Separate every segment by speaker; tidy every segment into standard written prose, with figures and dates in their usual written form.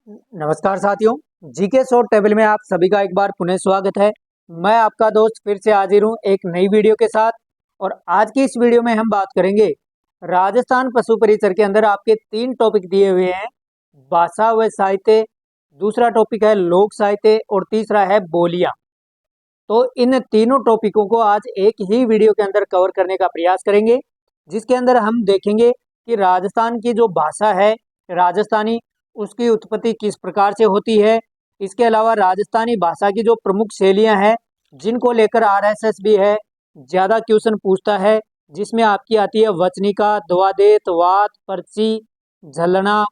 Speaker 1: नमस्कार साथियों, GK short table में आप सभी का एक बार पुनः स्वागत है। मैं आपका दोस्त फिर से हाजिर हूँ एक नई वीडियो के साथ। और आज की इस वीडियो में हम बात करेंगे राजस्थान पशु परिसर के अंदर आपके 3 टॉपिक दिए हुए हैं। भाषा व साहित्य, दूसरा टॉपिक है लोक साहित्य और तीसरा है बोलियां। तो इन तीनों टॉपिकों को आज एक ही वीडियो के अंदर कवर करने का प्रयास करेंगे, जिसके अंदर हम देखेंगे कि राजस्थान की जो भाषा है राजस्थानी, उसकी उत्पत्ति किस प्रकार से होती है। इसके अलावा राजस्थानी भाषा की जो प्रमुख शैलियां हैं, जिनको लेकर आरएसएस भी है ज़्यादा क्वेश्चन पूछता है, जिसमें आपकी आती है वचनिका, द्वादेत, वात, पर्ची, झलना,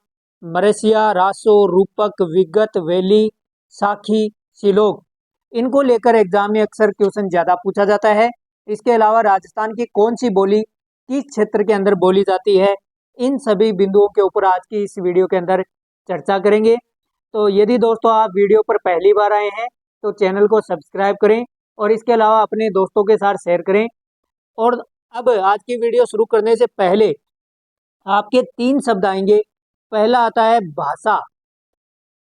Speaker 1: मरेसिया, रासो, रूपक, विगत, वैली, साखी, शिलोक। इनको लेकर एग्जाम में अक्सर क्वेश्चन ज़्यादा पूछा जाता है। इसके अलावा राजस्थान की कौन सी बोली किस क्षेत्र के अंदर बोली जाती है, इन सभी बिंदुओं के ऊपर आज की इस वीडियो के अंदर चर्चा करेंगे। तो यदि दोस्तों आप वीडियो पर पहली बार आए हैं तो चैनल को सब्सक्राइब करें और इसके अलावा अपने दोस्तों के साथ शेयर करें। और अब आज की वीडियो शुरू करने से पहले आपके 3 शब्द आएंगे। पहला आता है भाषा,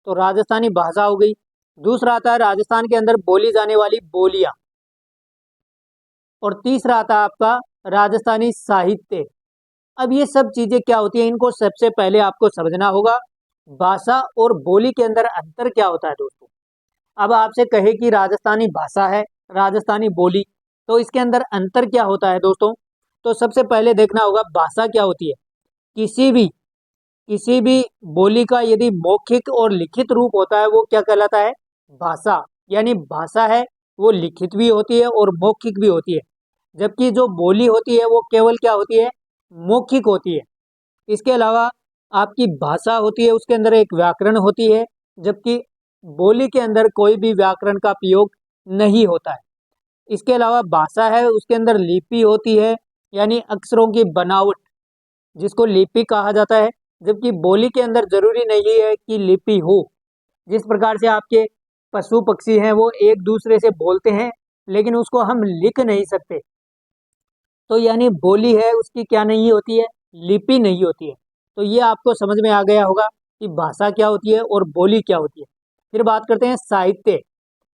Speaker 1: तो राजस्थानी भाषा हो गई। दूसरा आता है राजस्थान के अंदर बोली जाने वाली बोलियां। और तीसरा आता है आपका राजस्थानी साहित्य। अब ये सब चीजें क्या होती हैं, इनको सबसे पहले आपको समझना होगा। भाषा और बोली के अंदर अंतर क्या होता है दोस्तों। अब आपसे कहे कि राजस्थानी भाषा है, राजस्थानी बोली, तो इसके अंदर अंतर क्या होता है दोस्तों। तो सबसे पहले देखना होगा भाषा क्या होती है। किसी भी बोली का यदि मौखिक और लिखित रूप होता है, वो क्या कहलाता है, भाषा। यानी भाषा है वो लिखित भी होती है और मौखिक भी होती है, जबकि जो बोली होती है वो केवल क्या होती है, मौखिक होती है। इसके अलावा आपकी भाषा होती है, उसके अंदर एक व्याकरण होती है, जबकि बोली के अंदर कोई भी व्याकरण का प्रयोग नहीं होता है। इसके अलावा भाषा है उसके अंदर लिपि होती है, यानी अक्षरों की बनावट, जिसको लिपि कहा जाता है। जबकि बोली के अंदर जरूरी नहीं है कि लिपि हो। जिस प्रकार से आपके पशु पक्षी हैं वो एक दूसरे से बोलते हैं, लेकिन उसको हम लिख नहीं सकते। तो यानी बोली है उसकी क्या नहीं होती है, लिपि नहीं होती है। तो ये आपको समझ में आ गया होगा कि भाषा क्या होती है और बोली क्या होती है। फिर बात करते हैं साहित्य।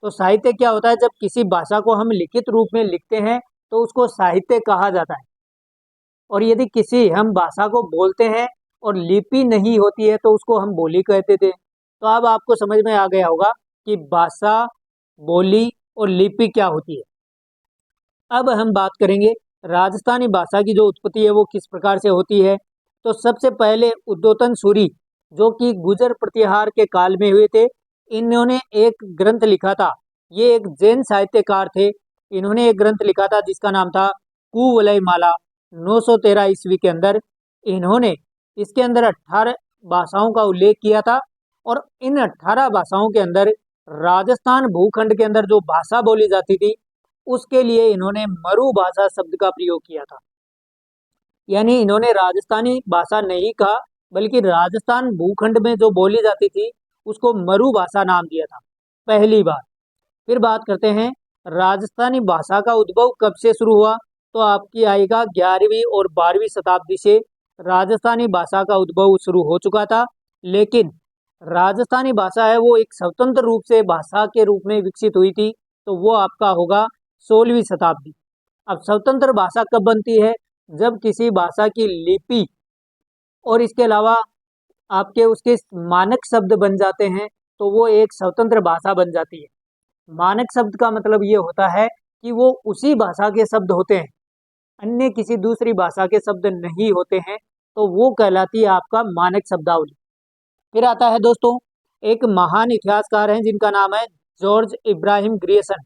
Speaker 1: तो साहित्य क्या होता है, जब किसी भाषा को हम लिखित रूप में लिखते हैं तो उसको साहित्य कहा जाता है। और यदि किसी हम भाषा को बोलते हैं और लिपि नहीं होती है तो उसको हम बोली कहते थे। तो अब आपको समझ में आ गया होगा कि भाषा, बोली और लिपि क्या होती है। अब हम बात करेंगे राजस्थानी भाषा की जो उत्पत्ति है वो किस प्रकार से होती है। तो सबसे पहले उद्योतन सूरी, जो कि गुजर प्रतिहार के काल में हुए थे, इन्होंने एक ग्रंथ लिखा था। ये एक जैन साहित्यकार थे। इन्होंने एक ग्रंथ लिखा था जिसका नाम था कुवलय माला, 913 ईस्वी के अंदर। इन्होंने इसके अंदर 18 भाषाओं का उल्लेख किया था। और इन 18 भाषाओं के अंदर राजस्थान भूखंड के अंदर जो भाषा बोली जाती थी, उसके लिए इन्होंने मरु भाषा शब्द का प्रयोग किया था। यानी इन्होंने राजस्थानी भाषा नहीं कहा, बल्कि राजस्थान भूखंड में जो बोली जाती थी उसको मरु भाषा नाम दिया था पहली बार। फिर बात करते हैं राजस्थानी भाषा का उद्भव कब से शुरू हुआ। तो आपकी आएगा 11वीं और 12वीं शताब्दी से राजस्थानी भाषा का उद्भव शुरू हो चुका था। लेकिन राजस्थानी भाषा है वो एक स्वतंत्र रूप से भाषा के रूप में विकसित हुई थी, तो वो आपका होगा 16वीं शताब्दी। अब स्वतंत्र भाषा कब बनती है, जब किसी भाषा की लिपि और इसके अलावा आपके उसके मानक शब्द बन जाते हैं, तो वो एक स्वतंत्र भाषा बन जाती है। मानक शब्द का मतलब ये होता है कि वो उसी भाषा के शब्द होते हैं, अन्य किसी दूसरी भाषा के शब्द नहीं होते हैं, तो वो कहलाती है आपका मानक शब्दावली। फिर आता है दोस्तों, एक महान इतिहासकार हैं जिनका नाम है जॉर्ज इब्राहिम ग्रियर्सन।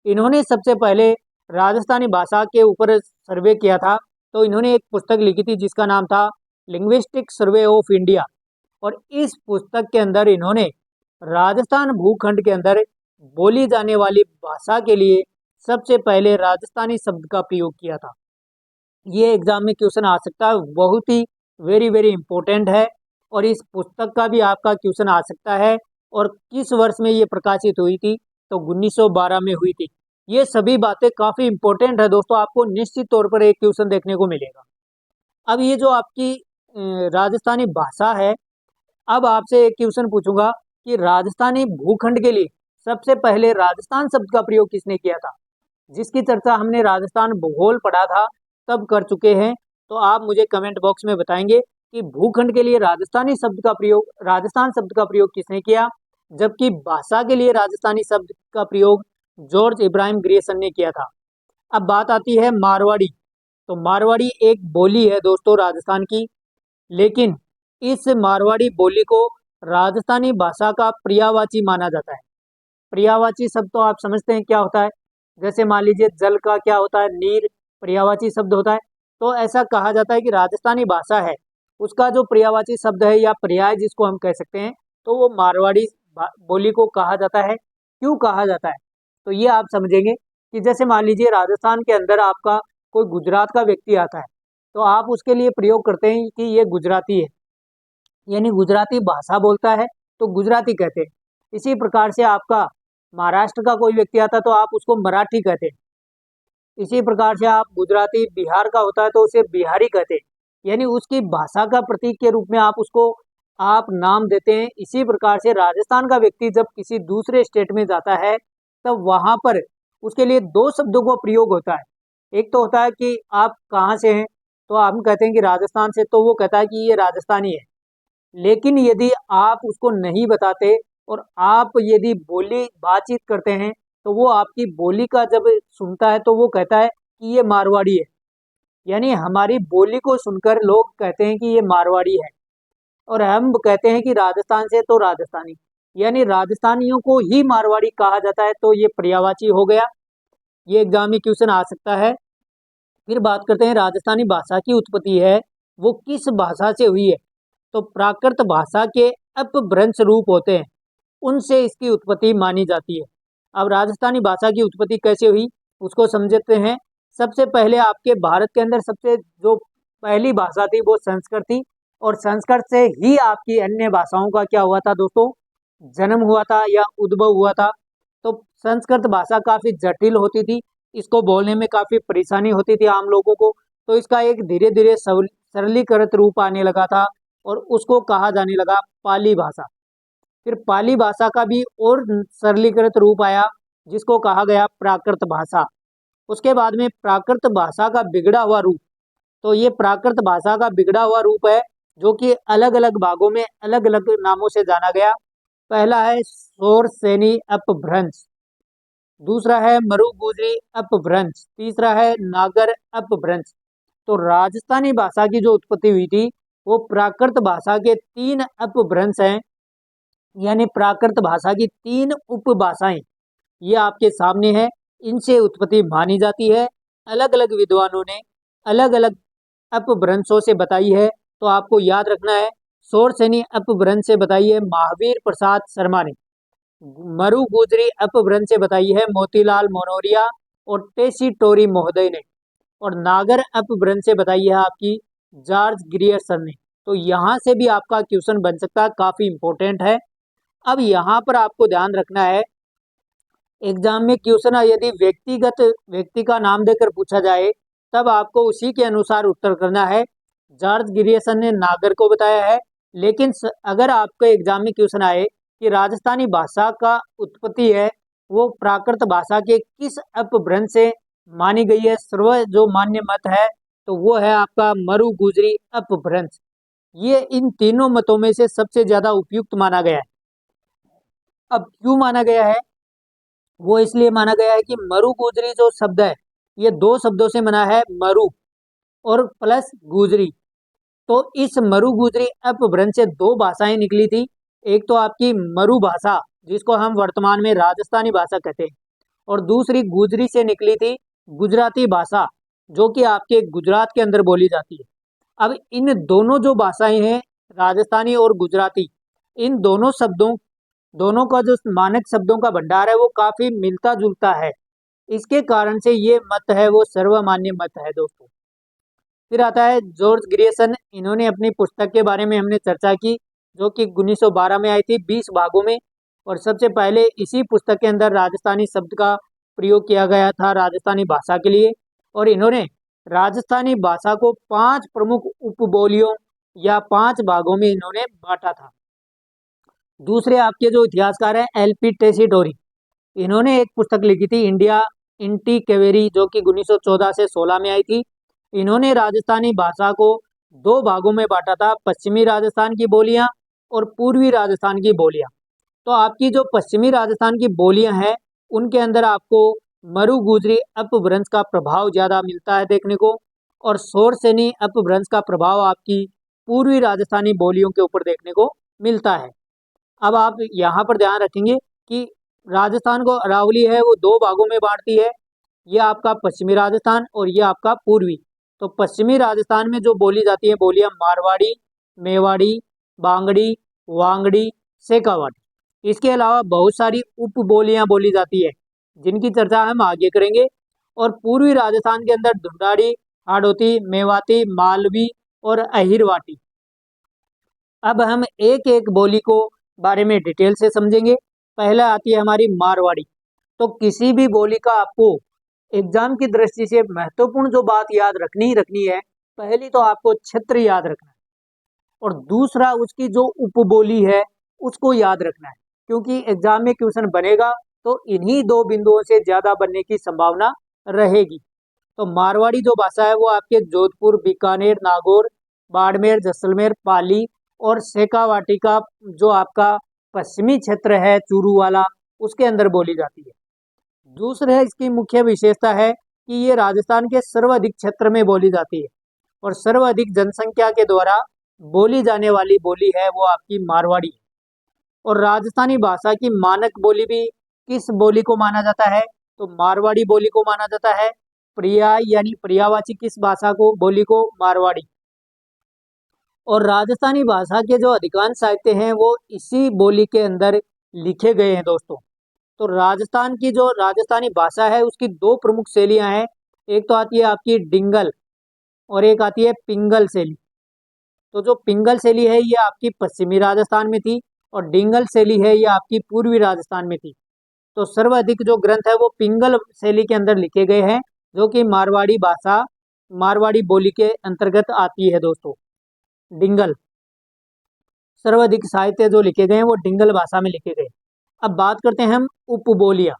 Speaker 1: इन्होंने सबसे पहले राजस्थानी भाषा के ऊपर सर्वे किया था। तो इन्होंने एक पुस्तक लिखी थी जिसका नाम था लिंग्विस्टिक सर्वे ऑफ इंडिया। और इस पुस्तक के अंदर इन्होंने राजस्थान भूखंड के अंदर बोली जाने वाली भाषा के लिए सबसे पहले राजस्थानी शब्द का प्रयोग किया था। ये एग्जाम में क्वेश्चन आ सकता है, बहुत ही वेरी वेरी इंपॉर्टेंट है। और इस पुस्तक का भी आपका क्वेश्चन आ सकता है। और किस वर्ष में ये प्रकाशित हुई थी, तो 1912 में हुई थी। ये सभी बातें काफ़ी इंपॉर्टेंट है दोस्तों, आपको निश्चित तौर पर एक क्वेश्चन देखने को मिलेगा। अब ये जो आपकी राजस्थानी भाषा है, अब आपसे एक क्वेश्चन पूछूंगा कि राजस्थानी भूखंड के लिए सबसे पहले राजस्थान शब्द का प्रयोग किसने किया था, जिसकी चर्चा हमने राजस्थान भूगोल पढ़ा था तब कर चुके हैं। तो आप मुझे कमेंट बॉक्स में बताएंगे कि भूखंड के लिए राजस्थान शब्द का प्रयोग किसने किया, जबकि भाषा के लिए राजस्थानी शब्द का प्रयोग जॉर्ज इब्राहिम ग्रियर्सन ने किया था। अब बात आती है मारवाड़ी। तो मारवाड़ी एक बोली है दोस्तों राजस्थान की, लेकिन इस मारवाड़ी बोली को राजस्थानी भाषा का पर्यायवाची माना जाता है। पर्यायवाची शब्द तो आप समझते हैं क्या होता है, जैसे मान लीजिए जल का क्या होता है, नीर पर्यायवाची शब्द होता है। तो ऐसा कहा जाता है कि राजस्थानी भाषा है उसका जो पर्यायवाची शब्द है या पर्याय जिसको हम कह सकते हैं, तो वो मारवाड़ी बोली को कहा जाता है। क्यों कहा जाता है, तो ये आप समझेंगे कि जैसे मान लीजिए राजस्थान के अंदर आपका कोई गुजरात का व्यक्ति आता है, तो आप उसके लिए प्रयोग करते हैं कि ये गुजराती है, यानी गुजराती भाषा बोलता है तो गुजराती कहते हैं। इसी प्रकार से आपका महाराष्ट्र का कोई व्यक्ति आता है तो आप उसको मराठी कहते हैं। इसी प्रकार से आप गुजराती बिहार का होता है तो उसे बिहारी कहते हैं, यानी उसकी भाषा का प्रतीक के रूप में आप उसको आप नाम देते हैं। इसी प्रकार से राजस्थान का व्यक्ति जब किसी दूसरे स्टेट में जाता है तब वहां पर उसके लिए दो शब्दों का प्रयोग होता है। एक तो होता है कि आप कहाँ से हैं, तो हम कहते हैं कि राजस्थान से, तो वो कहता है कि ये राजस्थानी है। लेकिन यदि आप उसको नहीं बताते और आप यदि बोली बातचीत करते हैं, तो वो आपकी बोली का जब सुनता है तो वो कहता है कि ये मारवाड़ी है। यानी हमारी बोली को सुनकर लोग कहते हैं कि ये मारवाड़ी है, और हम कहते हैं कि राजस्थान से तो राजस्थानी, यानी राजस्थानियों को ही मारवाड़ी कहा जाता है। तो ये पर्यायवाची हो गया, ये एग्जाम में क्वेश्चन आ सकता है। फिर बात करते हैं राजस्थानी भाषा की उत्पत्ति है वो किस भाषा से हुई है। तो प्राकृत भाषा के अपभ्रंश रूप होते हैं, उनसे इसकी उत्पत्ति मानी जाती है। अब राजस्थानी भाषा की उत्पत्ति कैसे हुई उसको समझते हैं। सबसे पहले आपके भारत के अंदर सबसे जो पहली भाषा थी वो संस्कृत थी, और संस्कृत से ही आपकी अन्य भाषाओं का क्या हुआ था दोस्तों, जन्म हुआ था या उद्भव हुआ था। तो संस्कृत भाषा काफी जटिल होती थी, इसको बोलने में काफी परेशानी होती थी आम लोगों को। तो इसका एक धीरे धीरे सरलीकृत रूप आने लगा था और उसको कहा जाने लगा पाली भाषा। फिर पाली भाषा का भी और सरलीकृत रूप आया जिसको कहा गया प्राकृत भाषा। उसके बाद में प्राकृत भाषा का बिगड़ा हुआ रूप, तो ये प्राकृत भाषा का बिगड़ा हुआ रूप है जो कि अलग अलग भागों में अलग अलग नामों से जाना गया। पहला है शोर सैनी अपभ्रंश, दूसरा है मरु गुजरी अपभ्रंश, तीसरा है नागर अपभ्रंश। तो राजस्थानी भाषा की जो उत्पत्ति हुई थी वो प्राकृत भाषा के तीन अपभ्रंश हैं, यानी प्राकृत भाषा की तीन उपभाषाएं ये आपके सामने है, इनसे उत्पत्ति मानी जाती है। अलग अलग विद्वानों ने अलग अलग अपभ्रंशों से बताई है। तो आपको याद रखना है, शोरसेनी अपभ्रंश से बताई है महावीर प्रसाद शर्मा ने, मरु गुजरी अपभ्रंश से बताई है मोतीलाल मोनोरिया और टेसी टोरी महोदय ने, और नागर अपभ्रंश से बताई है आपकी जॉर्ज ग्रियर्सन ने। तो यहाँ से भी आपका क्वेश्चन बन सकता है, काफी इंपॉर्टेंट है। अब यहाँ पर आपको ध्यान रखना है, एग्जाम में क्वेश्चन यदि व्यक्तिगत व्यक्ति का नाम देकर पूछा जाए तब आपको उसी के अनुसार उत्तर करना है। जॉर्ज ग्रियर्सन ने नागर को बताया है, लेकिन अगर आपके एग्जाम में क्वेश्चन आए कि राजस्थानी भाषा का उत्पत्ति है वो प्राकृत भाषा के किस अपभ्रंश से मानी गई है, सर्व जो मान्य मत है तो वो है आपका मरु गुजरी अपभ्रंश। ये इन तीनों मतों में से सबसे ज्यादा उपयुक्त माना गया है। अब क्यों माना गया है, वो इसलिए माना गया है कि मरु गुजरी जो शब्द है ये दो शब्दों से बना है, मरु और प्लस गुजरी। तो इस मरु गुजरी अपभ्रंश से दो भाषाएं निकली थी, एक तो आपकी मरु भाषा जिसको हम वर्तमान में राजस्थानी भाषा कहते हैं, और दूसरी गुजरी से निकली थी गुजराती भाषा जो कि आपके गुजरात के अंदर बोली जाती है। अब इन दोनों जो भाषाएं हैं राजस्थानी और गुजराती, इन दोनों का जो मानक शब्दों का भंडार है वो काफी मिलता जुलता है, इसके कारण से ये मत है वो सर्वमान्य मत है दोस्तों। फिर आता है जॉर्ज ग्रियर्सन, इन्होंने अपनी पुस्तक के बारे में हमने चर्चा की जो कि 1912 में आई थी 20 भागों में, और सबसे पहले इसी पुस्तक के अंदर राजस्थानी शब्द का प्रयोग किया गया था राजस्थानी भाषा के लिए। और इन्होंने राजस्थानी भाषा को 5 प्रमुख उपबोलियों या 5 भागों में इन्होंने बांटा था। दूसरे आपके जो इतिहासकार हैं एल.पी. टेसीडोरी, इन्होंने एक पुस्तक लिखी थी इंडिया इंटी केवेरी, जो कि 1914 से 16 में आई थी। इन्होंने राजस्थानी भाषा को दो भागों में बांटा था, पश्चिमी राजस्थान की बोलियां और पूर्वी राजस्थान की बोलियां। तो आपकी जो पश्चिमी राजस्थान की बोलियां हैं उनके अंदर आपको मरु गुजरी अपभ्रंश का प्रभाव ज़्यादा मिलता है देखने को, और शोरसेनी अपभ्रंश का प्रभाव आपकी पूर्वी राजस्थानी बोलियों के ऊपर देखने को मिलता है। अब आप यहाँ पर ध्यान रखेंगे कि राजस्थान को अरावली है वो दो भागों में बांटती है, ये आपका पश्चिमी राजस्थान और ये आपका पूर्वी। तो पश्चिमी राजस्थान में जो बोली जाती है बोलियां मारवाड़ी, मेवाड़ी, बांगड़ी, वांगड़ी, शेखावाटी। इसके अलावा बहुत सारी उप बोलियां बोली जाती है जिनकी चर्चा हम आगे करेंगे। और पूर्वी राजस्थान के अंदर ढूंढाड़ी, हाड़ौती, मेवाती, मालवी और अहिरवाटी। अब हम एक एक बोली को बारे में डिटेल से समझेंगे। पहला आती है हमारी मारवाड़ी। तो किसी भी बोली का आपको एग्जाम की दृष्टि से महत्वपूर्ण जो बात याद रखनी ही रखनी है, पहली तो आपको क्षेत्र याद रखना है और दूसरा उसकी जो उपबोली है उसको याद रखना है, क्योंकि एग्जाम में क्वेश्चन बनेगा तो इन्हीं दो बिंदुओं से ज्यादा बनने की संभावना रहेगी। तो मारवाड़ी जो भाषा है वो आपके जोधपुर, बीकानेर, नागौर, बाड़मेर, जैसलमेर, पाली और शेखावाटी का जो आपका पश्चिमी क्षेत्र है चूरू वाला, उसके अंदर बोली जाती है। दूसरा इसकी मुख्य विशेषता है कि ये राजस्थान के सर्वाधिक क्षेत्र में बोली जाती है और सर्वाधिक जनसंख्या के द्वारा बोली जाने वाली बोली है वो आपकी मारवाड़ी है। और राजस्थानी भाषा की मानक बोली भी किस बोली को माना जाता है, तो मारवाड़ी बोली को माना जाता है। पर्याय यानी पर्यायवाची किस भाषा को, बोली को मारवाड़ी। और राजस्थानी भाषा के जो अधिकांश साहित्य हैं वो इसी बोली के अंदर लिखे गए हैं दोस्तों। तो राजस्थान की जो राजस्थानी भाषा है उसकी दो प्रमुख शैलियां हैं, एक तो आती है आपकी डिंगल और एक आती है पिंगल शैली। तो जो पिंगल शैली है ये आपकी पश्चिमी राजस्थान में थी और डिंगल शैली है ये आपकी पूर्वी राजस्थान में थी। तो सर्वाधिक जो ग्रंथ है वो पिंगल शैली के अंदर लिखे गए हैं, जो कि मारवाड़ी भाषा, मारवाड़ी बोली के अंतर्गत आती है दोस्तों। डिंगल सर्वाधिक साहित्य जो लिखे गए हैं वो डिंगल भाषा में लिखे गए। अब बात करते हैं हम उपबोलियां।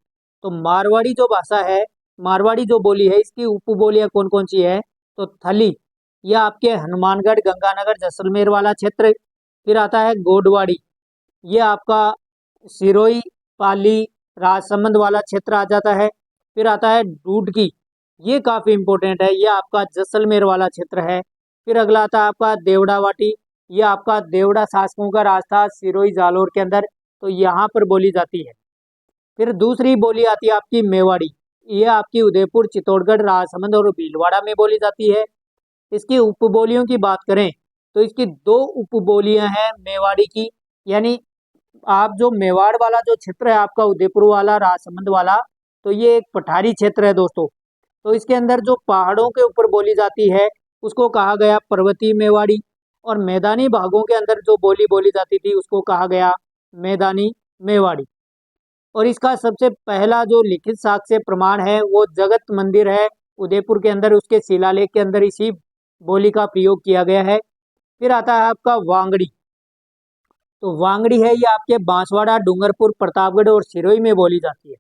Speaker 1: तो मारवाड़ी जो भाषा है, मारवाड़ी जो बोली है, इसकी उपबोलियां कौन कौन सी है, तो थली, यह आपके हनुमानगढ़, गंगानगर, जैसलमेर वाला क्षेत्र। फिर आता है गोडवाड़ी, ये आपका सिरोही, पाली, राजसमंद वाला क्षेत्र आ जाता है। फिर आता है ढूढकी, ये काफ़ी इंपॉर्टेंट है, ये आपका जैसलमेर वाला क्षेत्र है। फिर अगला आता है आपका देवड़ावाटी, ये आपका देवड़ा शासकों का राज था सिरोही जालोर के अंदर, तो यहाँ पर बोली जाती है। फिर दूसरी बोली आती है आपकी मेवाड़ी, ये आपकी उदयपुर, चित्तौड़गढ़, राजसमंद और भीलवाड़ा में बोली जाती है। इसकी उपबोलियों की बात करें तो इसकी दो उपबोलियां हैं मेवाड़ी की, यानी आप जो मेवाड़ वाला जो क्षेत्र है आपका उदयपुर वाला, राजसमंद वाला, तो ये एक पठारी क्षेत्र है दोस्तों। तो इसके अंदर जो पहाड़ों के ऊपर बोली जाती है उसको कहा गया पर्वतीय मेवाड़ी, और मैदानी भागों के अंदर जो बोली बोली जाती थी उसको कहा गया मैदानी मेवाड़ी। और इसका सबसे पहला जो लिखित साक्ष्य प्रमाण है वो जगत मंदिर है उदयपुर के अंदर, उसके शिलालेख के अंदर इसी बोली का प्रयोग किया गया है। फिर आता है आपका वांगड़ी। तो वांगड़ी है ये आपके बांसवाड़ा, डूंगरपुर, प्रतापगढ़ और सिरोही में बोली जाती है।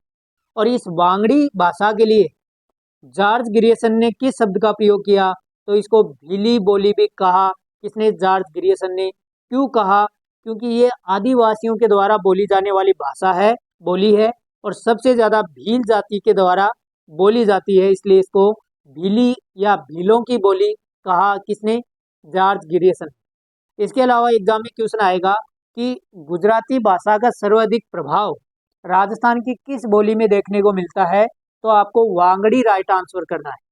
Speaker 1: और इस वांगड़ी भाषा के लिए जॉर्ज ग्रियर्सन ने किस शब्द का प्रयोग किया, तो इसको भीली बोली भी कहा। किसने, जॉर्ज ग्रियर्सन ने। क्यों कहा, क्योंकि ये आदिवासियों के द्वारा बोली जाने वाली भाषा है, बोली है, और सबसे ज्यादा भील जाति के द्वारा बोली जाती है, इसलिए इसको भीली या भीलों की बोली कहा। किसने, जॉर्ज ग्रियर्सन। इसके अलावा एग्जाम में क्वेश्चन आएगा कि गुजराती भाषा का सर्वाधिक प्रभाव राजस्थान की किस बोली में देखने को मिलता है, तो आपको वांगड़ी राइट आंसर करना है।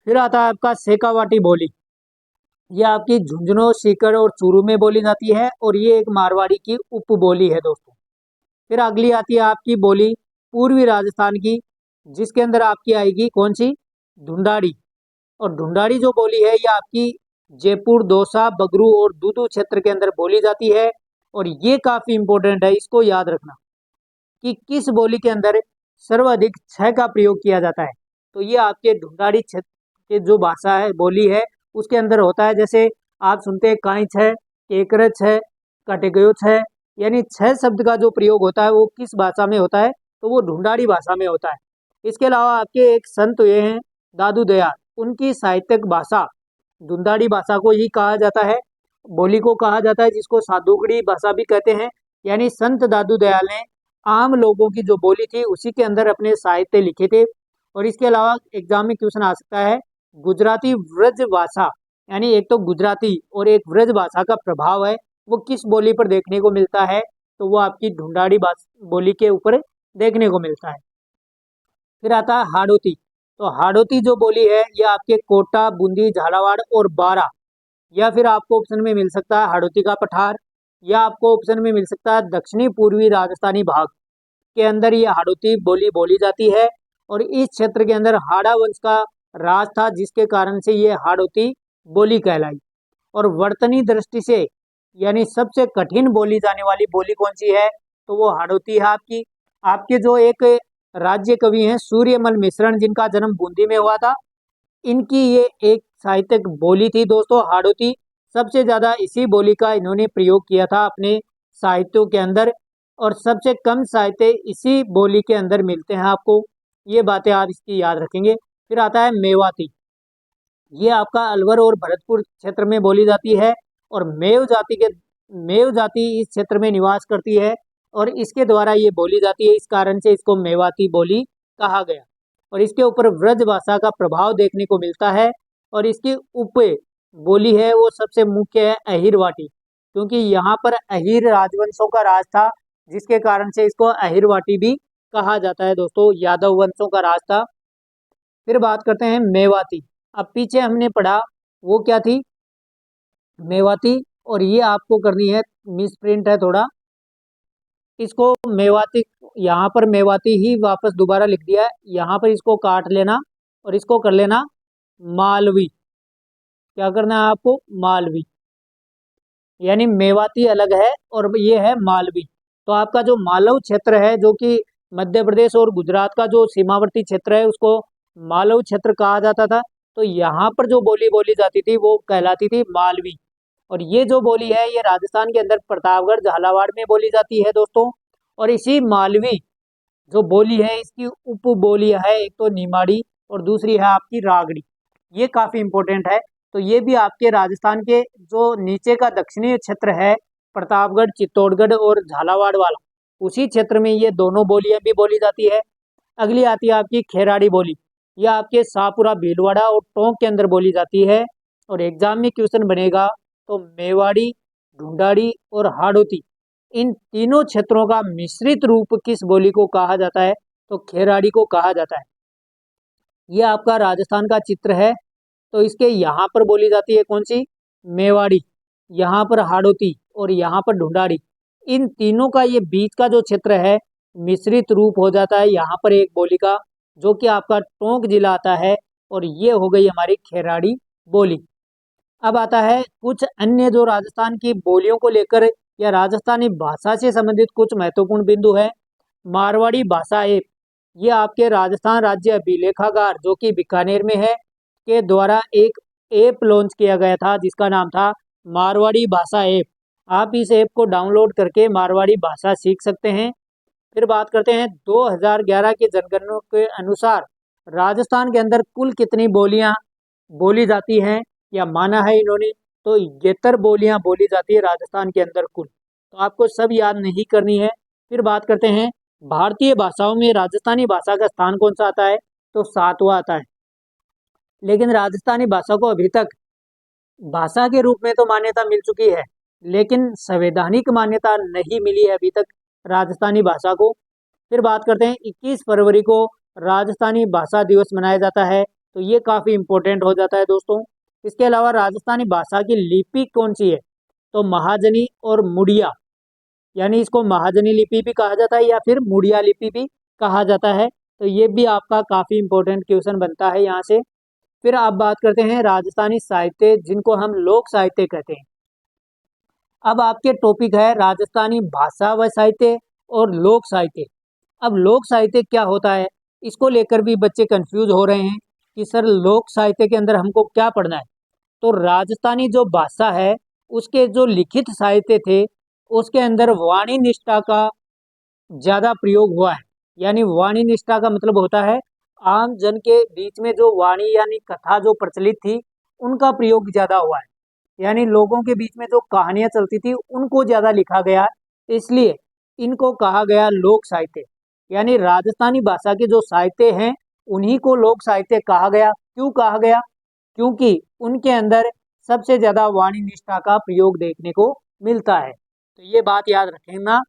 Speaker 1: फिर आता है आपका शेखावाटी बोली, यह आपकी झुंझुनू, सीकर और चूरू में बोली जाती है और ये एक मारवाड़ी की उपबोली है दोस्तों। फिर अगली आती है आपकी बोली पूर्वी राजस्थान की, जिसके अंदर आपकी आएगी कौन सी, ढूंढाड़ी। और ढूंढाड़ी जो बोली है ये आपकी जयपुर, दौसा, बगरू और दूदू क्षेत्र के अंदर बोली जाती है। और ये काफी इंपॉर्टेंट है, इसको याद रखना कि किस बोली के अंदर सर्वाधिक छ का प्रयोग किया जाता है, तो ये आपके ढूंढाड़ी क्षेत्र के जो भाषा है, बोली है, उसके अंदर होता है। जैसे आप सुनते हैं काइच है, केकरच है, कटेगयोच है, यानी 6 शब्द का जो प्रयोग होता है वो किस भाषा में होता है, तो वो ढूंढाड़ी भाषा में होता है। इसके अलावा आपके एक संत हुए हैं दादू दयाल, उनकी साहित्यिक भाषा ढूंढाड़ी भाषा को ही कहा जाता है, बोली को कहा जाता है, जिसको सादुगड़ी भाषा भी कहते हैं। यानी संत दादू दयाल ने आम लोगों की जो बोली थी उसी के अंदर अपने साहित्य लिखे थे। और इसके अलावा एग्जाम में क्वेश्चन आ सकता है गुजराती व्रज भाषा, यानी एक तो गुजराती और एक व्रज भाषा का प्रभाव है वो किस बोली पर देखने को मिलता है, तो वो आपकी ढूंढाड़ी बोली के ऊपर देखने को मिलता है। फिर आता है हाड़ौती। तो हाड़ौती जो बोली है ये आपके कोटा, बूंदी, झालावाड़ और बारा, या फिर आपको ऑप्शन में मिल सकता है हाड़ौती का पठार, या आपको ऑप्शन में मिल सकता है दक्षिणी पूर्वी राजस्थानी भाग के अंदर ये हाड़ौती बोली बोली जाती है। और इस क्षेत्र के अंदर हाड़ा वंश का राज था, जिसके कारण से ये हाड़ौती बोली कहलाई। और वर्तनी दृष्टि से यानी सबसे कठिन बोली जाने वाली बोली कौन सी है, तो वो हाड़ौती है आपकी। आपके जो एक राज्य कवि हैं सूर्यमल मिश्रण, जिनका जन्म बूंदी में हुआ था, इनकी ये एक साहित्यिक बोली थी दोस्तों हाड़ौती। सबसे ज्यादा इसी बोली का इन्होंने प्रयोग किया था अपने साहित्यों के अंदर, और सबसे कम साहित्य इसी बोली के अंदर मिलते हैं आपको। ये बातें आप इसकी याद रखेंगे। फिर आता है मेवाती। ये आपका अलवर और भरतपुर क्षेत्र में बोली जाती है, और मेव जाति इस क्षेत्र में निवास करती है, और इसके द्वारा ये बोली जाती है, इस कारण से इसको मेवाती बोली कहा गया। और इसके ऊपर व्रज भाषा का प्रभाव देखने को मिलता है। और इसकी उप बोली है वो सबसे मुख्य है अहिरवाटी, क्योंकि यहाँ पर अहिर राजवंशों का राज था, जिसके कारण से इसको अहिरवाटी भी कहा जाता है दोस्तों, यादव वंशों का राज था। फिर बात करते हैं मेवाती। अब पीछे हमने पढ़ा वो क्या थी, मेवाती, और ये आपको करनी है मिस प्रिंट है थोड़ा, इसको मेवाती यहाँ पर मेवाती ही वापस दोबारा लिख दिया है, यहाँ पर इसको काट लेना और इसको कर लेना मालवी। क्या करना है आपको, मालवी, यानी मेवाती अलग है और ये है मालवी। तो आपका जो मालव क्षेत्र है जो कि मध्य प्रदेश और गुजरात का जो सीमावर्ती क्षेत्र है उसको मालव क्षेत्र कहा जाता था। तो यहाँ पर जो बोली बोली जाती थी वो कहलाती थी मालवी। और ये जो बोली है ये राजस्थान के अंदर प्रतापगढ़, झालावाड़ में बोली जाती है दोस्तों। और इसी मालवी जो बोली है इसकी उप बोली है एक तो निमाड़ी और दूसरी है आपकी रागड़ी। ये काफी इंपॉर्टेंट है। तो ये भी आपके राजस्थान के जो नीचे का दक्षिणी क्षेत्र है, प्रतापगढ़, चित्तौड़गढ़ और झालावाड़ वाला, उसी क्षेत्र में ये दोनों बोलियां भी बोली जाती है। अगली आती है आपकी खेराड़ी बोली। यह आपके शाहपुरा, भीलवाड़ा और टोंक के अंदर बोली जाती है। और एग्जाम में क्वेश्चन बनेगा तो मेवाड़ी, ढूंढाड़ी और हाड़ौती, इन तीनों क्षेत्रों का मिश्रित रूप किस बोली को कहा जाता है, तो खेराड़ी को कहा जाता है। यह आपका राजस्थान का चित्र है। तो इसके यहाँ पर बोली जाती है कौन सी, मेवाड़ी, यहाँ पर हाड़ौती और यहाँ पर ढूंढाड़ी। इन तीनों का ये बीच का जो क्षेत्र है मिश्रित रूप हो जाता है यहाँ पर एक बोली का, जो कि आपका टोंक जिला आता है। और ये हो गई हमारी खेराड़ी बोली। अब आता है कुछ अन्य जो राजस्थान की बोलियों को लेकर या राजस्थानी भाषा से संबंधित कुछ महत्वपूर्ण बिंदु है। मारवाड़ी भाषा ऐप, ये आपके राजस्थान राज्य अभिलेखागार जो कि बीकानेर में है के द्वारा एक ऐप लॉन्च किया गया था, जिसका नाम था मारवाड़ी भाषा ऐप। आप इस ऐप को डाउनलोड करके मारवाड़ी भाषा सीख सकते हैं। फिर बात करते हैं 2011 के जनगणना के अनुसार राजस्थान के अंदर कुल कितनी बोलियां बोली जाती हैं, या माना है इन्होंने, तो 71 बोलियां बोली जाती है राजस्थान के अंदर कुल। तो आपको सब याद नहीं करनी है। फिर बात करते हैं भारतीय भाषाओं में राजस्थानी भाषा का स्थान कौन सा आता है, तो 7वां आता है। लेकिन राजस्थानी भाषा को अभी तक भाषा के रूप में तो मान्यता मिल चुकी है, लेकिन संवैधानिक मान्यता नहीं मिली है अभी तक राजस्थानी भाषा को। फिर बात करते हैं 21 फरवरी को राजस्थानी भाषा दिवस मनाया जाता है, तो ये काफ़ी इम्पोर्टेंट हो जाता है दोस्तों। इसके अलावा राजस्थानी भाषा की लिपि कौन सी है, तो महाजनी और मुड़िया, यानी इसको महाजनी लिपि भी कहा जाता है या फिर मुड़िया लिपि भी कहा जाता है। तो ये भी आपका काफ़ी इम्पोर्टेंट क्वेश्चन बनता है यहाँ से। फिर आप बात करते हैं राजस्थानी साहित्य, जिनको हम लोक साहित्य कहते हैं। अब आपके टॉपिक है राजस्थानी भाषा व साहित्य और लोक साहित्य। अब लोक साहित्य क्या होता है, इसको लेकर भी बच्चे कंफ्यूज हो रहे हैं कि सर लोक साहित्य के अंदर हमको क्या पढ़ना है। तो राजस्थानी जो भाषा है उसके जो लिखित साहित्य थे उसके अंदर वाणी निष्ठा का ज़्यादा प्रयोग हुआ है। यानी वाणी निष्ठा का मतलब होता है आम जन के बीच में जो वाणी यानी कथा जो प्रचलित थी, उनका प्रयोग ज़्यादा हुआ है। यानी लोगों के बीच में जो कहानियाँ चलती थी, उनको ज़्यादा लिखा गया है। इसलिए इनको कहा गया लोक साहित्य। यानी राजस्थानी भाषा के जो साहित्य हैं, उन्हीं को लोक साहित्य कहा गया। क्यों कहा गया? क्योंकि उनके अंदर सबसे ज़्यादा वाणी निष्ठा का प्रयोग देखने को मिलता है। तो ये बात याद रखना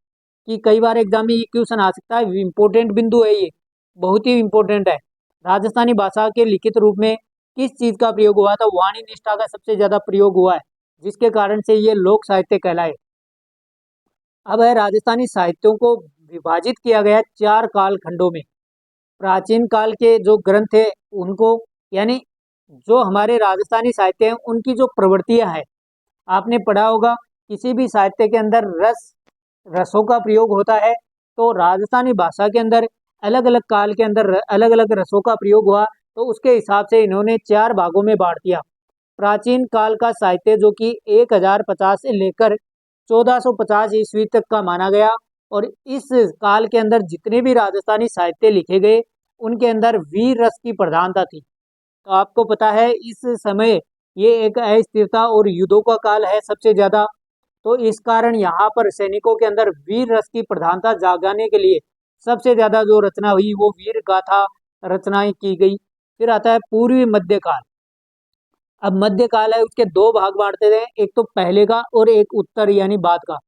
Speaker 1: कि कई बार एग्जाम में ये क्वेश्चन आ सकता है, इम्पोर्टेंट बिंदु है ये, बहुत ही इम्पोर्टेंट है। राजस्थानी भाषा के लिखित रूप में किस चीज़ का प्रयोग हुआ था? वाणी निष्ठा का सबसे ज़्यादा प्रयोग हुआ है, जिसके कारण से ये लोक साहित्य कहलाए। अब है राजस्थानी साहित्यों को विभाजित किया गया 4 काल खंडों में। प्राचीन काल के जो ग्रंथ थे उनको, यानी जो हमारे राजस्थानी साहित्य हैं उनकी जो प्रवृत्तियां हैं, आपने पढ़ा होगा किसी भी साहित्य के अंदर रसों का प्रयोग होता है। तो राजस्थानी भाषा के अंदर अलग अलग काल के अंदर अलग अलग रसों का प्रयोग हुआ, तो उसके हिसाब से इन्होंने 4 भागों में बांट दिया। प्राचीन काल का साहित्य जो कि 1050 से लेकर 1450 ईस्वी तक का माना गया, और इस काल के अंदर जितने भी राजस्थानी साहित्य लिखे गए उनके अंदर वीर रस की प्रधानता थी। तो आपको पता है इस समय ये एक अस्थिरता और युद्धों का काल है सबसे ज़्यादा। तो इस कारण यहाँ पर सैनिकों के अंदर वीर रस की प्रधानता जगाने के लिए सबसे ज़्यादा जो रचना हुई वो वीर गाथा रचनाएं की गई। फिर आता है पूर्वी मध्यकाल। अब मध्यकाल है, उसके 2 भाग बांटते थे, एक तो पहले का और एक उत्तर यानी बाद का।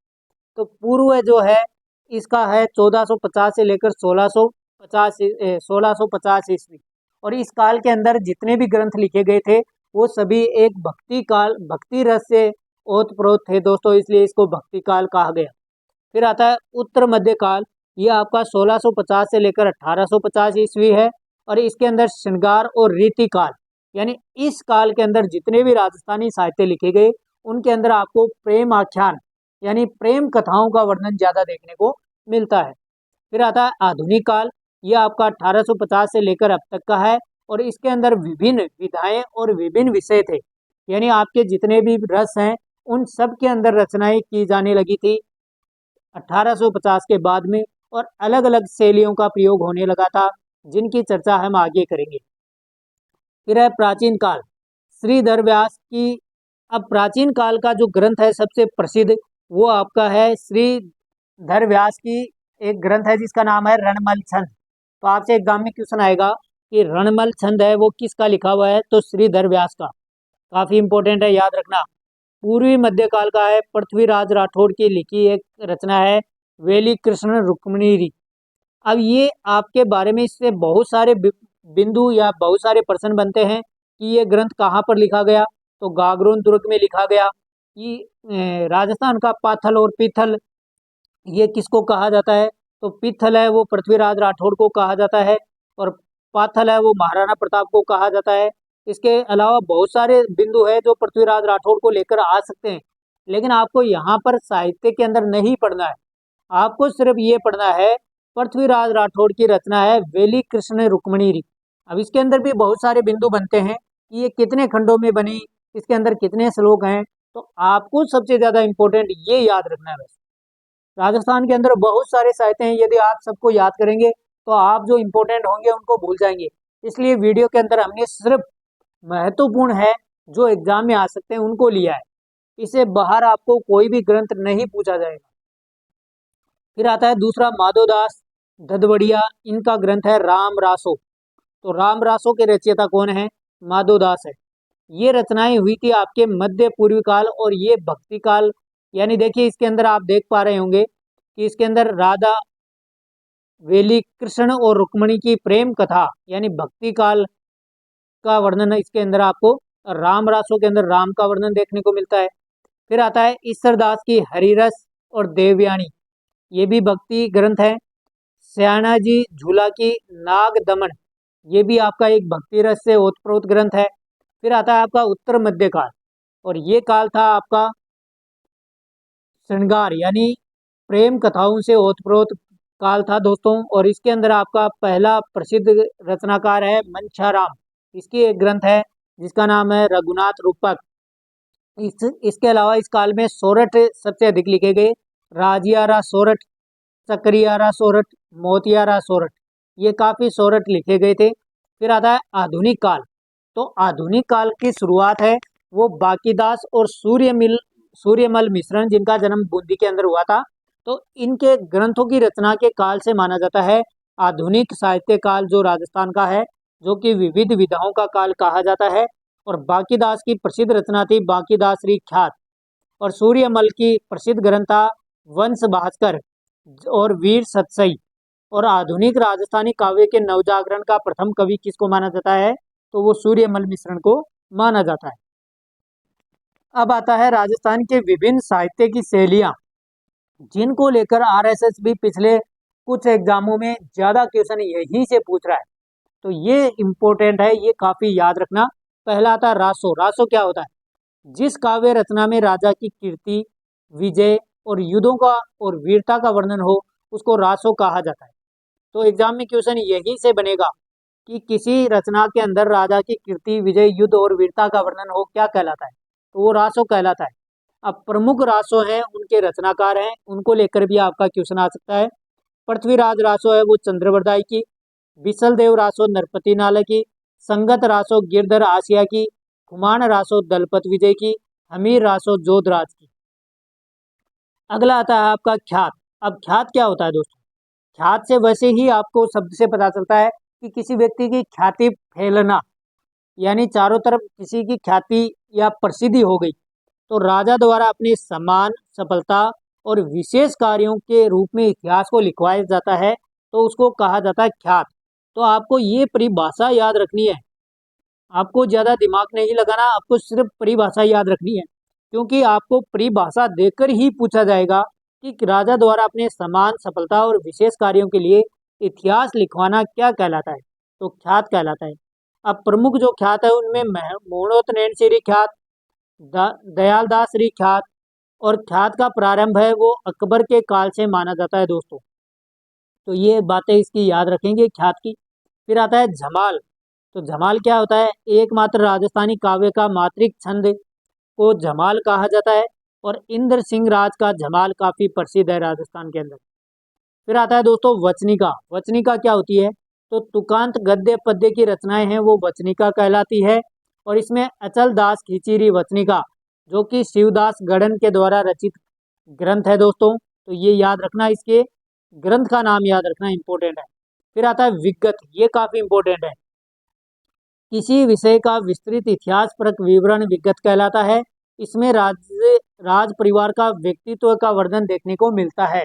Speaker 1: तो पूर्व जो है इसका है 1450 से लेकर 1650 ईस्वी। और इस काल के अंदर जितने भी ग्रंथ लिखे गए थे वो सभी एक भक्ति रस से ओतप्रोत थे दोस्तों, इसलिए इसको भक्ति काल कहा गया। फिर आता है उत्तर मध्य काल। ये आपका 1650 से लेकर 1850 ईस्वी है, और इसके अंदर श्रृंगार और रीति काल, यानी इस काल के अंदर जितने भी राजस्थानी साहित्य लिखे गए उनके अंदर आपको प्रेम आख्यान यानी प्रेम कथाओं का वर्णन ज्यादा देखने को मिलता है। फिर आता है आधुनिक काल। यह आपका 1850 से लेकर अब तक का है, और इसके अंदर विभिन्न विधाएं और विभिन्न विषय थे। यानी आपके जितने भी रस हैं उन सब के अंदर रचनाएं की जाने लगी थी 1850 के बाद में, और अलग अलग शैलियों का प्रयोग होने लगा था, जिनकी चर्चा हम आगे करेंगे। फिर है प्राचीन काल। श्रीधर व्यास की, अब प्राचीन काल का जो ग्रंथ है सबसे प्रसिद्ध वो आपका है श्रीधर व्यास की एक ग्रंथ है जिसका नाम है रणमल छंद। तो आपसे एग्जाम में क्वेश्चन आएगा कि रणमल छंद है वो किसका लिखा हुआ है? तो श्रीधर व्यास का। काफी इंपॉर्टेंट है, याद रखना। पूर्वी मध्यकाल का है, पृथ्वीराज राठौड़ की लिखी एक रचना है वेली कृष्ण रुक्मिणी। अब ये आपके बारे में इससे बहुत सारे बिंदु या बहुत सारे प्रश्न बनते हैं कि ये ग्रंथ कहाँ पर लिखा गया? तो गागरोन दुर्ग में लिखा गया। कि राजस्थान का पाथल और पीथल ये किसको कहा जाता है? तो पीथल है वो पृथ्वीराज राठौड़ को कहा जाता है, और पाथल है वो महाराणा प्रताप को कहा जाता है। इसके अलावा बहुत सारे बिंदु है जो पृथ्वीराज राठौड़ को लेकर आ सकते हैं, लेकिन आपको यहाँ पर साहित्य के अंदर नहीं पढ़ना है। आपको सिर्फ ये पढ़ना है पृथ्वीराज राठौड़ की रचना है वेली कृष्ण रुक्मिणी। अब इसके अंदर भी बहुत सारे बिंदु बनते हैं कि ये कितने खंडों में बनी, इसके अंदर कितने श्लोक हैं। तो आपको सबसे ज्यादा इंपॉर्टेंट ये याद रखना है। बस राजस्थान के अंदर बहुत सारे साहित्य हैं, यदि आप सबको याद करेंगे तो आप जो इंपॉर्टेंट होंगे उनको भूल जाएंगे। इसलिए वीडियो के अंदर हमने सिर्फ महत्वपूर्ण है जो एग्जाम में आ सकते हैं उनको लिया है। इससे बाहर आपको कोई भी ग्रंथ नहीं पूछा जाएगा। फिर आता है दूसरा माधोदास ददवड़िया, इनका ग्रंथ है राम रासो। तो राम रासो के रचयिता कौन है? माधोदास है। ये रचनाएं हुई थी आपके मध्य पूर्वी काल और ये भक्ति काल। यानी देखिए इसके अंदर आप देख पा रहे होंगे कि इसके अंदर राधा वेली कृष्ण और रुक्मणी की प्रेम कथा यानी भक्ति काल का वर्णन इसके अंदर आपको राम रासों के अंदर राम का वर्णन देखने को मिलता है। फिर आता है ईश्वरदास की हरिरस और देवयानी, ये भी भक्ति ग्रंथ है। श्याणा जी झूला की नाग दमन, ये भी आपका एक भक्ति रस से ओतप्रोत ग्रंथ है। फिर आता है आपका उत्तर मध्य काल, और ये काल था आपका श्रृंगार यानी प्रेम कथाओं से ओतप्रोत काल था दोस्तों। और इसके अंदर आपका पहला प्रसिद्ध रचनाकार है मंछाराम। इसकी एक ग्रंथ है जिसका नाम है रघुनाथ रूपक। इसके अलावा इस काल में सोरठ सबसे अधिक लिखे गए, राजियारा सोरठ, चक्रियारा सोरठ, मोतियारा सोरठ, ये काफ़ी सोरठ लिखे गए थे। फिर आता है आधुनिक काल। तो आधुनिक काल की शुरुआत है वो बाकीदास और सूर्यमल मिश्रण, जिनका जन्म बूंदी के अंदर हुआ था। तो इनके ग्रंथों की रचना के काल से माना जाता है आधुनिक साहित्य काल, जो राजस्थान का है, जो कि विविध विधाओं का काल कहा जाता है। और बाकीदास की प्रसिद्ध रचना थी बाकीदासरी ख्यात, और सूर्यमल की प्रसिद्ध ग्रंथ था वंश भास्कर और वीर सतसई। और आधुनिक राजस्थानी काव्य के नवजागरण का प्रथम कवि किसको माना जाता है? तो वो सूर्यमल मिश्रण को माना जाता है। अब आता है राजस्थान के विभिन्न साहित्य की शैलियां, जिनको लेकर आरएसएस भी पिछले कुछ एग्जामों में ज्यादा क्वेश्चन यही से पूछ रहा है। तो ये इम्पोर्टेंट है, ये काफी याद रखना। पहला आता है रासो। रासो क्या होता है? जिस काव्य रचना में राजा की कीर्ति, विजय और युद्धों का और वीरता का वर्णन हो, उसको रासो कहा जाता है। तो एग्जाम में क्वेश्चन यही से बनेगा कि किसी रचना के अंदर राजा की कीर्ति, विजय, युद्ध और वीरता का वर्णन हो, क्या कहलाता है? तो वो रासो कहलाता है। अब प्रमुख रासो हैं, उनके रचनाकार हैं, उनको लेकर भी आपका क्वेश्चन आ सकता है। पृथ्वीराज रासो है वो चंद्रवरदाई की, बिसल देव रासो नरपति नाला की, संगत रासो गिरधर आसिया की, खुमान रासो दलपत विजय की, हमीर रासो जोधराज की। अगला आता है आपका ख्यात। अब ख्यात क्या होता है दोस्तों? ख्यात से वैसे ही आपको शब्द से पता चलता है कि किसी व्यक्ति की ख्याति फैलना, यानी चारों तरफ किसी की ख्याति या प्रसिद्धि हो गई। तो राजा द्वारा अपने सम्मान, सफलता और विशेष कार्यों के रूप में इतिहास को लिखवाया जाता है, तो उसको कहा जाता है ख्यात। तो आपको ये परिभाषा याद रखनी है, आपको ज़्यादा दिमाग नहीं लगाना, आपको सिर्फ परिभाषा याद रखनी है, क्योंकि आपको परिभाषा देकर ही पूछा जाएगा कि राजा द्वारा अपने सम्मान, सफलता और विशेष कार्यों के लिए इतिहास लिखवाना क्या कहलाता है? तो ख्यात कहलाता है। अब प्रमुख जो ख्यात है उनमें मोहणोत नैनसिरी ख्यात, दयालदासरी ख्यात, और ख्यात का प्रारंभ है वो अकबर के काल से माना जाता है दोस्तों। तो ये बातें इसकी याद रखेंगे ख्यात की। फिर आता है झमाल। तो झमाल क्या होता है? एकमात्र राजस्थानी काव्य का मात्रिक छंद को झमाल कहा जाता है, और इंद्र सिंह राज का झमाल काफी प्रसिद्ध है राजस्थान के अंदर। फिर आता है दोस्तों वचनिका। वचनिका क्या होती है? तो तुकांत गद्य पद्य की रचनाएं हैं वो वचनिका कहलाती है। और इसमें अचल दास खिचीरी वचनिका, जो कि शिवदास गढ़न के द्वारा रचित ग्रंथ है दोस्तों। तो ये याद रखना, इसके ग्रंथ का नाम याद रखना इंपॉर्टेंट है। फिर आता है विगत। ये काफी इंपॉर्टेंट है। किसी विषय का विस्तृत इतिहासपरक विवरण विगत कहलाता है। इसमें राज परिवार का व्यक्तित्व का वर्णन देखने को मिलता है।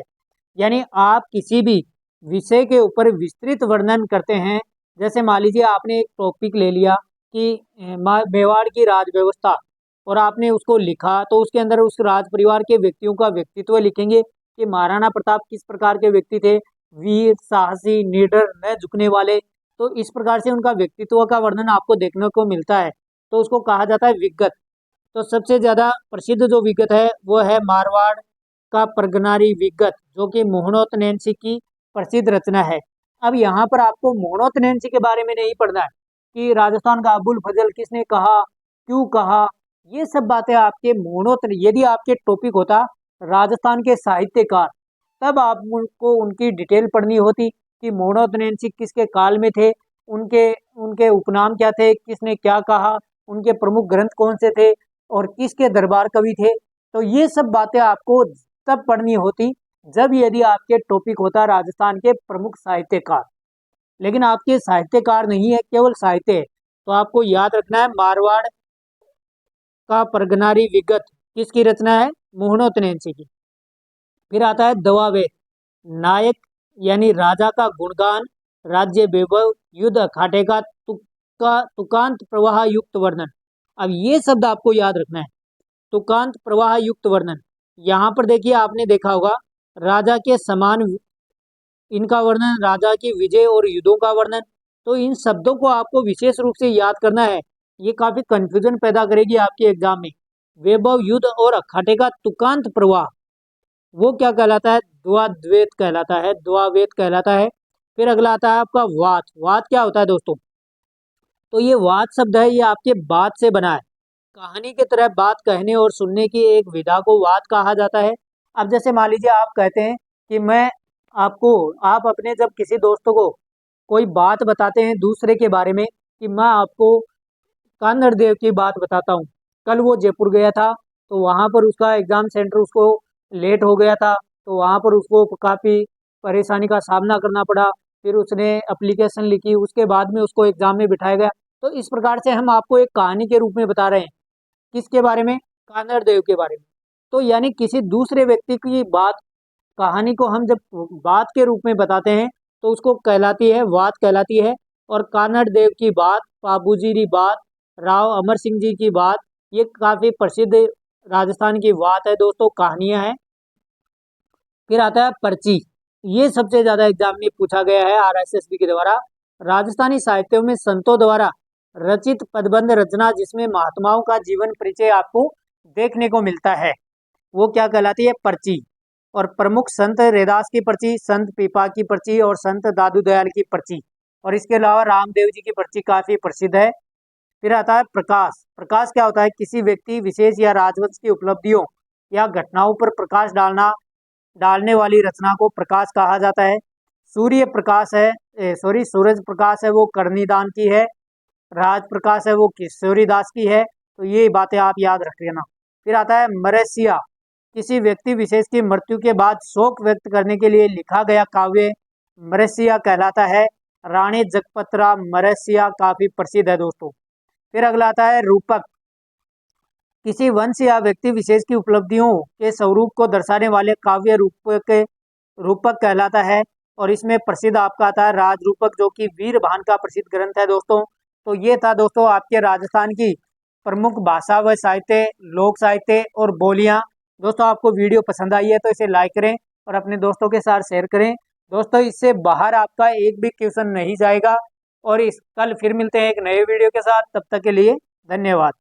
Speaker 1: यानी आप किसी भी विषय के ऊपर विस्तृत वर्णन करते हैं, जैसे मान लीजिए आपने एक टॉपिक ले लिया कि मेवाड़ की राज व्यवस्था, और आपने उसको लिखा, तो उसके अंदर उस राज परिवार के व्यक्तियों का व्यक्तित्व लिखेंगे कि महाराणा प्रताप किस प्रकार के व्यक्ति थे, वीर, साहसी, निडर, न झुकने वाले। तो इस प्रकार से उनका व्यक्तित्व का वर्णन आपको देखने को मिलता है, तो उसको कहा जाता है विगत। तो सबसे ज्यादा प्रसिद्ध जो विगत है वो है मारवाड़ का परगनारी विगत, जो कि मोहनोत नैन्सी की प्रसिद्ध रचना है। अब यहाँ पर आपको मोहनोत नैन्सी के बारे में नहीं पढ़ना है कि राजस्थान का अबुल फजल किसने कहा, क्यों कहा। ये सब बातें आपके मोहनोत, यदि आपके टॉपिक होता राजस्थान के साहित्यकार, तब आपको उनकी डिटेल पढ़नी होती कि मोहनोत नैन्सी किसके काल में थे, उनके उनके उपनाम क्या थे, किसने क्या कहा, उनके प्रमुख ग्रंथ कौन से थे, और किसके दरबार कवि थे। तो ये सब बातें आपको तब पढ़नी होती जब यदि आपके टॉपिक होता राजस्थान के प्रमुख साहित्यकार। लेकिन आपके साहित्यकार नहीं है, केवल साहित्य है। तो आपको याद रखना है मारवाड़ का परगनारी विगत किसकी रचना है? मोहनोत नैन्सी की। फिर आता है दवावेद। नायक यानी राजा का गुणगान, राज्य वैभव, युद्ध अखाटे का तुकांत प्रवाह युक्त वर्णन। अब ये शब्द आपको याद रखना है, तुकांत प्रवाह युक्त वर्णन। यहाँ पर देखिए, आपने देखा होगा राजा के समान इनका वर्णन, राजा की विजय और युद्धों का वर्णन। तो इन शब्दों को आपको विशेष रूप से याद करना है, ये काफी कंफ्यूजन पैदा करेगी आपके एग्जाम में। वैभव, युद्ध और अखाटे का तुकांत प्रवाह, वो क्या कहलाता है? द्वाद्वैत कहलाता है, द्वावेत कहलाता है। फिर अगला आता है आपका वात। वात क्या होता है दोस्तों? तो ये वात शब्द है, ये आपके बात से बना है। कहानी की तरह बात कहने और सुनने की एक विधा को वात कहा जाता है। अब जैसे मान लीजिए आप कहते हैं कि मैं आपको आप अपने जब किसी दोस्तों को कोई बात बताते हैं दूसरे के बारे में कि मैं आपको कान्हड़ देव की बात बताता हूँ। कल वो जयपुर गया था, तो वहाँ पर उसका एग्जाम सेंटर उसको लेट हो गया था, तो वहाँ पर उसको काफ़ी परेशानी का सामना करना पड़ा। फिर उसने एप्लीकेशन लिखी, उसके बाद में उसको एग्जाम में बिठाया गया। तो इस प्रकार से हम आपको एक कहानी के रूप में बता रहे हैं। किसके बारे में? कान्हड़ देव के बारे में। तो यानी किसी दूसरे व्यक्ति की बात, कहानी को हम जब बात के रूप में बताते हैं तो उसको कहलाती है बात कहलाती है। और कान्हड़ देव की बात, बाबूजी की बात, राव अमर सिंह जी की बात, ये काफ़ी प्रसिद्ध राजस्थान की बात है दोस्तों, कहानियां हैं। फिर आता है पर्ची। ये सबसे ज़्यादा एग्जाम में पूछा गया है आरएसएसबी के द्वारा। राजस्थानी साहित्यों में संतों द्वारा रचित पदबंध रचना जिसमें महात्माओं का जीवन परिचय आपको देखने को मिलता है, वो क्या कहलाती है? पर्ची। और प्रमुख संत रैदास की पर्ची, संत पीपा की पर्ची और संत दादू दयाल की पर्ची, और इसके अलावा रामदेव जी की पर्ची काफ़ी प्रसिद्ध है। फिर आता है प्रकाश। प्रकाश क्या होता है? किसी व्यक्ति विशेष या राजवंश की उपलब्धियों या घटनाओं पर प्रकाश डालने वाली रचना को प्रकाश कहा जाता है। सूर्य प्रकाश है, सूरज प्रकाश है वो कर्णिदान की है। राज प्रकाश है वो किशोरीदास की है। तो ये बातें आप याद रख लेना। फिर आता है मरसिया। किसी व्यक्ति विशेष की मृत्यु के बाद शोक व्यक्त करने के लिए लिखा गया काव्य मरसिया कहलाता है। रानी जगपत्रा मरसिया काफी प्रसिद्ध है दोस्तों। फिर अगला आता है रूपक। किसी वंश या व्यक्ति विशेष की उपलब्धियों के स्वरूप को दर्शाने वाले काव्य रूपक कहलाता है। और इसमें प्रसिद्ध आपका आता है राजरूपक, जो कि वीरभान का प्रसिद्ध ग्रंथ है दोस्तों। तो ये था दोस्तों आपके राजस्थान की प्रमुख भाषा व साहित्य, लोक साहित्य और बोलियां। दोस्तों आपको वीडियो पसंद आई है तो इसे लाइक करें और अपने दोस्तों के साथ शेयर करें। दोस्तों इससे बाहर आपका एक भी क्वेश्चन नहीं जाएगा। और इस कल फिर मिलते हैं एक नए वीडियो के साथ, तब तक के लिए धन्यवाद।